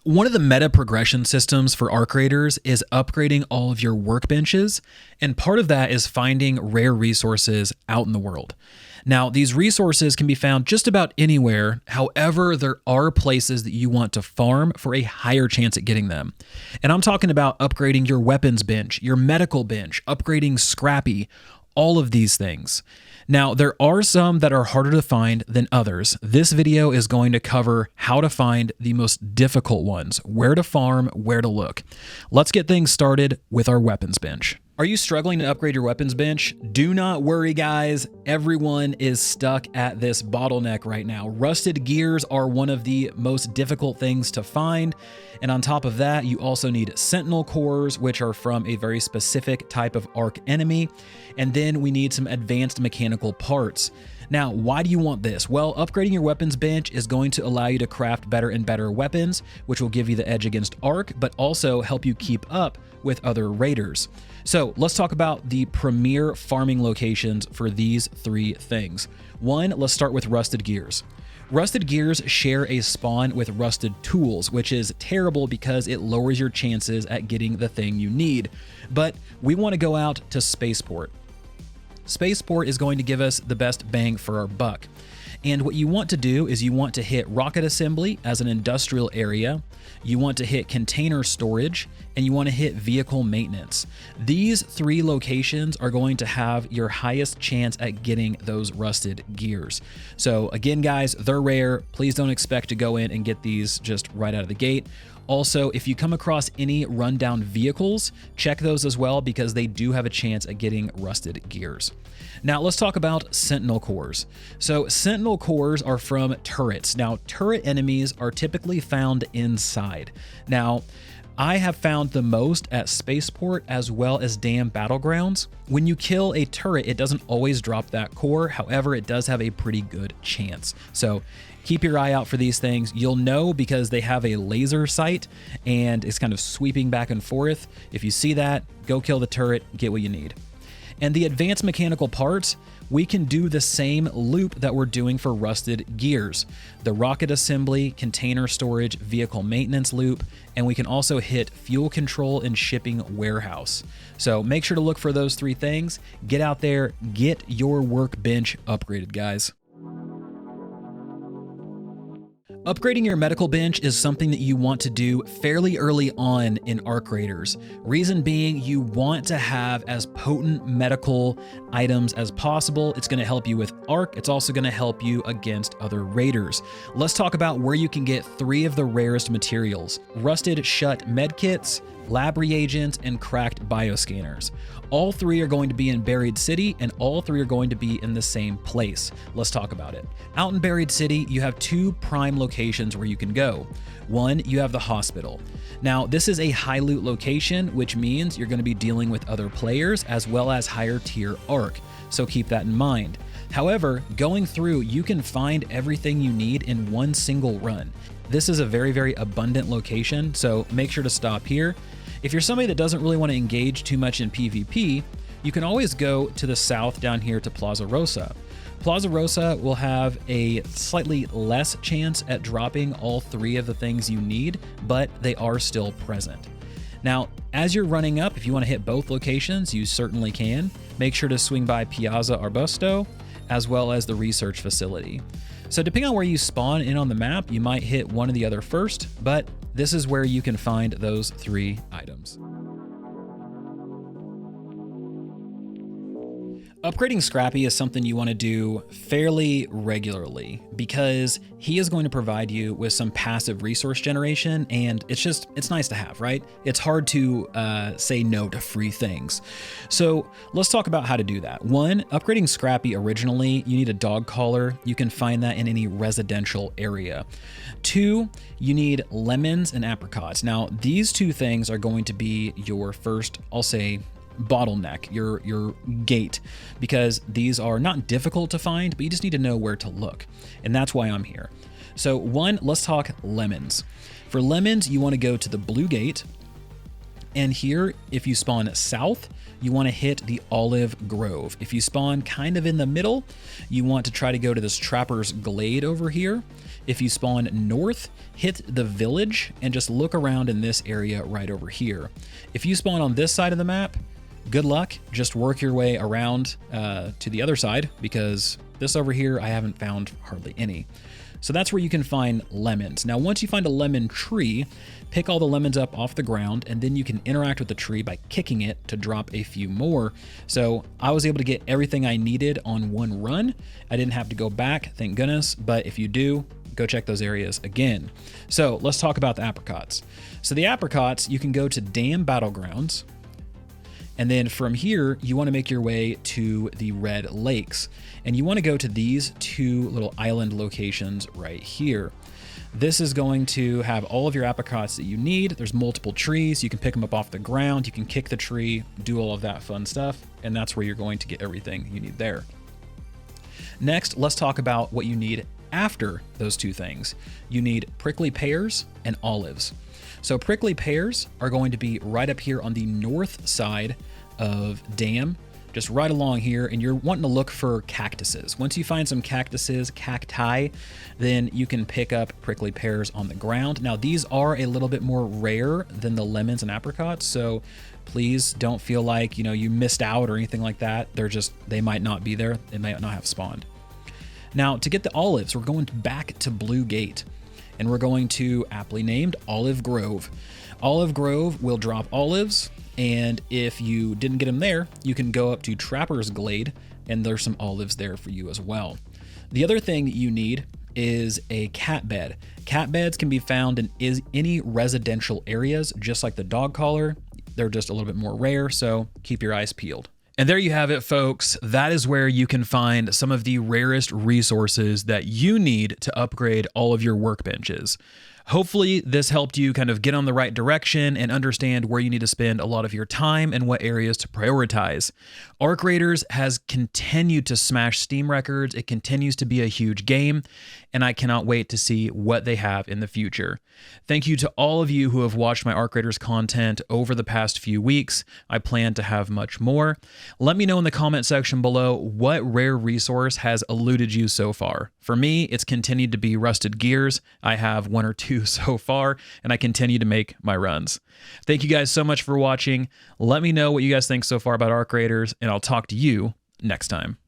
One of the meta progression systems for ARC Raiders is upgrading all of your workbenches, and part of that is finding rare resources out in the world. Now, these resources can be found just about anywhere. However, there are places that you want to farm for a higher chance at getting them. And I'm talking about upgrading your weapons bench, your medical bench, upgrading Scrappy, all of these things. Now, there are some that are harder to find than others. This video is going to cover how to find the most difficult ones, where to farm, where to look. Let's get things started with our weapons bench. Are you struggling to upgrade your weapons bench? Do not worry, guys. Everyone is stuck at this bottleneck right now. Rusted gears are one of the most difficult things to find. And on top of that, you also need Sentinel Cores, which are from a very specific type of ARC enemy. And then we need some advanced mechanical parts. Now, why do you want this? Well, upgrading your weapons bench is going to allow you to craft better and better weapons, which will give you the edge against ARC, but also help you keep up with other raiders. So let's talk about the premier farming locations for these three things. One, let's start with rusted gears. Rusted gears share a spawn with rusted tools, which is terrible because it lowers your chances at getting the thing you need. But we want to go out to Spaceport. Spaceport is going to give us the best bang for our buck. And what you want to do is you want to hit rocket assembly as an industrial area, you want to hit container storage, and you want to hit vehicle maintenance. These three locations are going to have your highest chance at getting those rusted gears. So again, guys, they're rare. Please don't expect to go in and get these just right out of the gate. Also, if you come across any rundown vehicles, check those as well because they do have a chance at getting rusted gears. Now let's talk about Sentinel Cores. So Sentinel Cores are from turrets. Now turret enemies are typically found inside. Now I have found the most at Spaceport as well as Dam Battlegrounds. When you kill a turret, it doesn't always drop that core. However, it does have a pretty good chance. So keep your eye out for these things. You'll know because they have a laser sight and it's kind of sweeping back and forth. If you see that, go kill the turret, get what you need. And the advanced mechanical parts, we can do the same loop that we're doing for rusted gears. The rocket assembly, container storage, vehicle maintenance loop, and we can also hit fuel control and shipping warehouse. So make sure to look for those three things. Get out there, get your workbench upgraded, guys. Upgrading your medical bench is something that you want to do fairly early on in ARC Raiders. Reason being, you want to have as potent medical items as possible. It's going to help you with ARC. It's also going to help you against other raiders. Let's talk about where you can get three of the rarest materials: rusted shut medkits, lab reagents, and cracked bioscanners. All three are going to be in Buried City, and all three are going to be in the same place. Let's talk about it. Out in Buried City, you have two prime locations where you can go. One, you have the hospital. Now, this is a high loot location, which means you're going to be dealing with other players as well as higher tier ARC, so keep that in mind. However, going through, you can find everything you need in one single run. This is a very, very abundant location, so make sure to stop here. If you're somebody that doesn't really want to engage too much in PvP, you can always go to the south down here to Plaza Rosa. Plaza Rosa will have a slightly less chance at dropping all three of the things you need, but they are still present. Now, as you're running up, if you want to hit both locations, you certainly can. Make sure to swing by Piazza Arbusto, as well as the research facility. So depending on where you spawn in on the map, you might hit one or the other first, but this is where you can find those three items. Upgrading Scrappy is something you want to do fairly regularly because he is going to provide you with some passive resource generation, and it's nice to have, right? It's hard to say no to free things. So let's talk about how to do that. One, upgrading Scrappy originally, you need a dog collar. You can find that in any residential area. Two, you need lemons and apricots. Now, these two things are going to be your first, I'll say, bottleneck, your gate, because these are not difficult to find, but you just need to know where to look. And that's why I'm here. So one, let's talk lemons. For lemons, you want to go to the blue gate. And here, if you spawn south, you want to hit the olive grove. If you spawn kind of in the middle, you want to try to go to this trapper's glade over here. If you spawn north, hit the village and just look around in this area right over here. If you spawn on this side of the map, good luck. Just work your way around to the other side, because this over here, I haven't found hardly any. So that's where you can find lemons. Now, once you find a lemon tree, pick all the lemons up off the ground, and then you can interact with the tree by kicking it to drop a few more. So I was able to get everything I needed on one run. I didn't have to go back, thank goodness. But if you do, go check those areas again. So let's talk about the apricots. So the apricots, you can go to Dam Battlegrounds, and then from here, you want to make your way to the Red Lakes. And you want to go to these two little island locations right here. This is going to have all of your apricots that you need. There's multiple trees. You can pick them up off the ground. You can kick the tree, do all of that fun stuff. And that's where you're going to get everything you need there. Next, let's talk about what you need after those two things. You need prickly pears and olives. So prickly pears are going to be right up here on the north side of Dam, just right along here, and you're wanting to look for cactuses. Once you find some cactuses, cacti, then you can pick up prickly pears on the ground. Now, these are a little bit more rare than the lemons and apricots, so please don't feel like, you missed out or anything like that. They might not be there. They might not have spawned. Now, to get the olives, we're going back to Blue Gate, and we're going to, aptly named, Olive Grove. Olive Grove will drop olives, and if you didn't get them there, you can go up to Trapper's Glade, and there's some olives there for you as well. The other thing you need is a cat bed. Cat beds can be found in any residential areas, just like the dog collar. They're just a little bit more rare, so keep your eyes peeled. And there you have it, folks. That is where you can find some of the rarest resources that you need to upgrade all of your workbenches. Hopefully this helped you kind of get on the right direction and understand where you need to spend a lot of your time and what areas to prioritize. Arc Raiders has continued to smash Steam records. It continues to be a huge game, and I cannot wait to see what they have in the future. Thank you to all of you who have watched my Arc Raiders content over the past few weeks. I plan to have much more. Let me know in the comment section below what rare resource has eluded you so far. For me, it's continued to be rusted gears. I have one or two so far, and I continue to make my runs. Thank you guys so much for watching. Let me know what you guys think so far about Arc Raiders, and I'll talk to you next time.